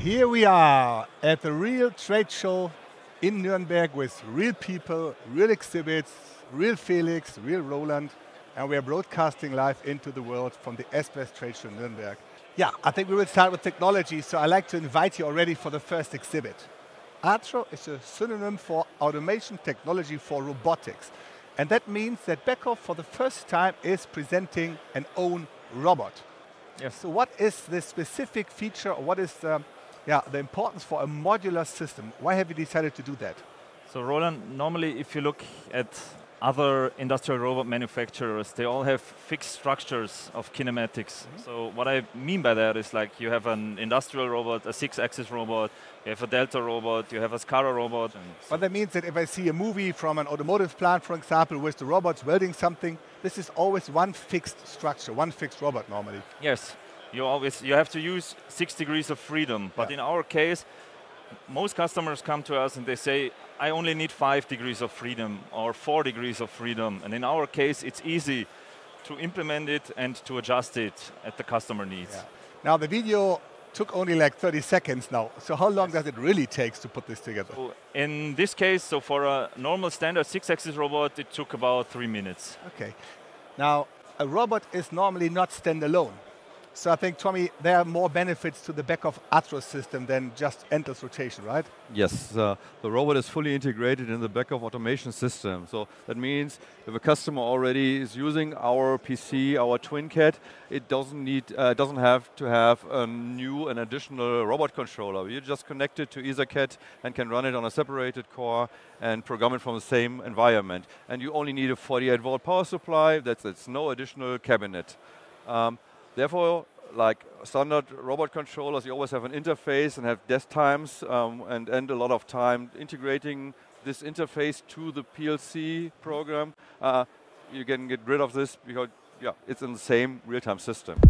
Here we are at the real trade show in Nuremberg with real people, real exhibits, real Felix, real Roland, and we are broadcasting live into the world from the SPS trade show in Nuremberg. Yeah, I think we will start with technology, so I'd like to invite you already for the first exhibit. ATRO is a synonym for automation technology for robotics. And that means that Beckhoff for the first time is presenting an own robot. Yes. So what is the specific feature, or what is the importance for a modular system? Why have you decided to do that? So Roland, normally if you look at other industrial robot manufacturers, they all have fixed structures of kinematics. So what I mean by that is like you have an industrial robot, a 6-axis robot, you have a Delta robot, you have a SCARA robot. But that means that if I see a movie from an automotive plant, for example, with the robots welding something, this is always one fixed structure, one fixed robot normally. Yes, you have to use 6 degrees of freedom. But in our case, most customers come to us and they say, I only need 5 degrees of freedom or 4 degrees of freedom. And in our case, it's easy to implement it and to adjust it at the customer needs. Yeah. Now, the video took only like 30 seconds now. So how long does it really take to put this together? So in this case, so for a normal standard 6-axis robot, it took about 3 minutes. Okay. Now, a robot is normally not standalone. So I think, Tommy, there are more benefits to the Beckhoff ATRO system than just endless rotation, right? Yes, the robot is fully integrated in the Beckhoff automation system. So that means if a customer already is using our PC, our TwinCAT, it doesn't have to have an additional robot controller. You just connect it to EtherCAT and can run it on a separated core and program it from the same environment. And you only need a 48-volt power supply. That's no additional cabinet. Therefore, like standard robot controllers, you always have an interface and have desk times and a lot of time integrating this interface to the PLC program. You can get rid of this because it's in the same real-time system.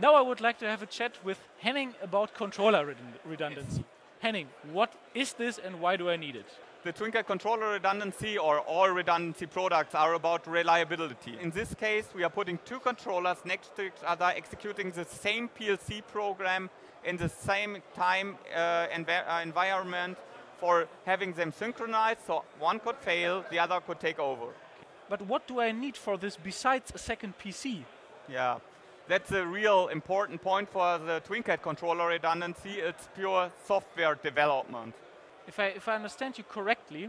Now I would like to have a chat with Henning about controller redundancy. Yes. Henning, what is this and why do I need it? The TwinCAT controller redundancy, or all redundancy products, are about reliability. In this case, we are putting 2 controllers next to each other, executing the same PLC program in the same time environment for having them synchronized, so one could fail, the other could take over. But what do I need for this besides a second PC? Yeah, that's a real important point for the TwinCAT controller redundancy. It's pure software development. If I understand you correctly,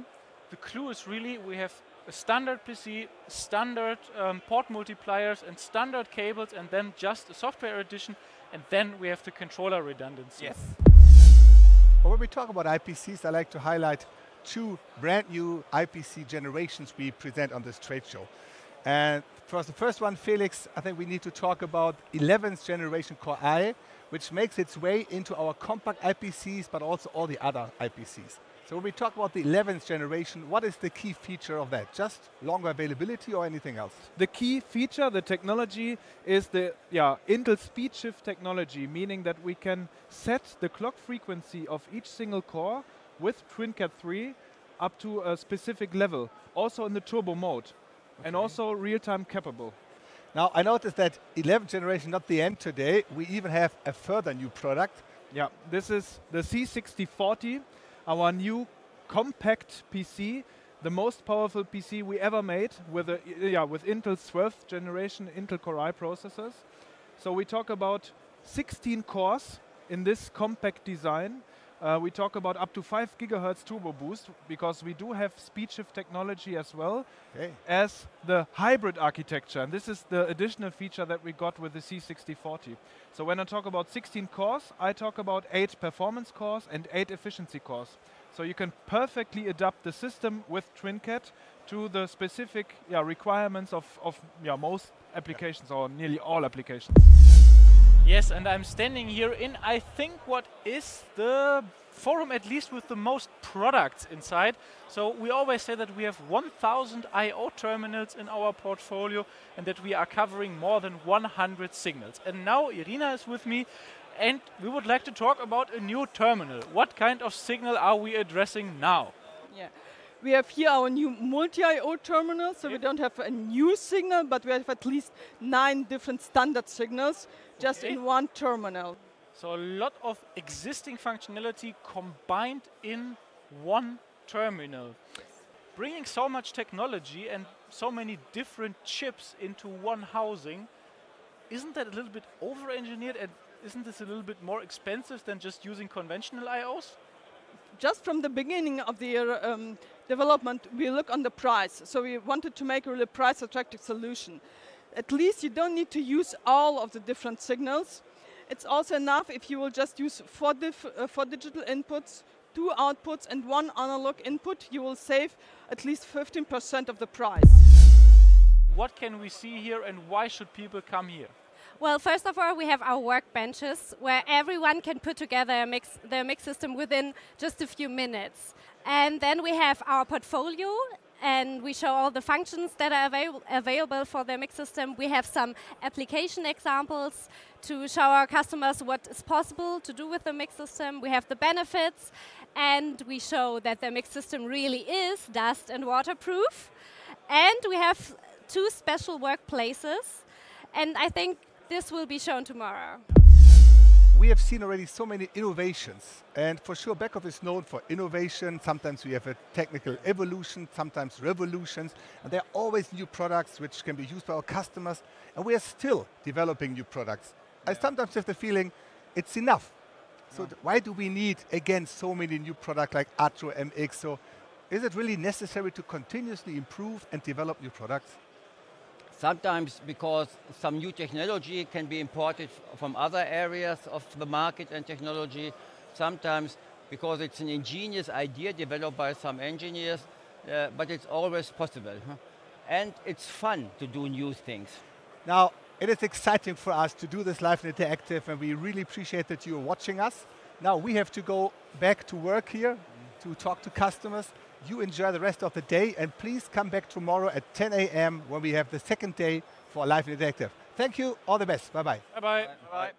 the clue is really we have a standard PC, standard port multipliers and standard cables, and then just a software edition, and then we have the controller redundancy. Yes. Well, when we talk about IPCs, I like to highlight 2 brand new IPC generations we present on this trade show. And for the first one, Felix, I think we need to talk about 11th generation Core I, which makes its way into our compact IPCs, but also all the other IPCs. So when we talk about the 11th generation, what is the key feature of that? Just longer availability or anything else? The key feature, the technology, is the Intel speed shift technology, meaning that we can set the clock frequency of each single core with TwinCAT 3 up to a specific level, also in the turbo mode, and also real-time capable. Now, I noticed that 11th generation, not the end today. We even have a further new product. Yeah, this is the C6040, our new compact PC, the most powerful PC we ever made with Intel's 12th generation Intel Core I processors. So we talk about 16 cores in this compact design. We talk about up to 5 gigahertz turbo boost, because we do have speed shift technology as well as the hybrid architecture. And this is the additional feature that we got with the C6040. So when I talk about 16 cores, I talk about 8 performance cores and 8 efficiency cores. So you can perfectly adapt the system with TwinCAT to the specific requirements of most applications, or nearly all applications. Yes, and I'm standing here in, I think, what is the forum at least with the most products inside. So we always say that we have 1,000 I/O terminals in our portfolio and that we are covering more than 100 signals. And now Irina is with me, and we would like to talk about a new terminal. What kind of signal are we addressing now? Yeah. We have here our new multi-I/O terminal, so we don't have a new signal, but we have at least 9 different standard signals just in one terminal. So a lot of existing functionality combined in one terminal. Bringing so much technology and so many different chips into one housing, isn't that a little bit over-engineered, and isn't this a little bit more expensive than just using conventional I/Os? Just from the beginning of the development, we look on the price. So we wanted to make a really price-attractive solution. At least you don't need to use all of the different signals. It's also enough if you will just use four digital inputs, 2 outputs, and 1 analog input. You will save at least 15% of the price. What can we see here, and why should people come here? Well, first of all, we have our workbenches where everyone can put together their mix system within just a few minutes. And then we have our portfolio, and we show all the functions that are available for their mix system. We have some application examples to show our customers what is possible to do with the mix system. We have the benefits, and we show that the mix system really is dust and waterproof. And we have 2 special workplaces, and I think this will be shown tomorrow. We have seen already so many innovations, and for sure Beckhoff is known for innovation. Sometimes we have a technical evolution, sometimes revolutions, and there are always new products which can be used by our customers, and we are still developing new products. I sometimes have the feeling it's enough. So why do we need, again, so many new products like ATRO MX? So is it really necessary to continuously improve and develop new products? Sometimes because some new technology can be imported from other areas of the market and technology. Sometimes because it's an ingenious idea developed by some engineers, but it's always possible. And it's fun to do new things. Now, it is exciting for us to do this live and interactive, and we really appreciate that you're watching us. Now, we have to go back to work here to talk to customers. You enjoy the rest of the day, and please come back tomorrow at 10 a.m. when we have the second day for Live and Interactive. Thank you. All the best. Bye-bye. Bye-bye. Bye.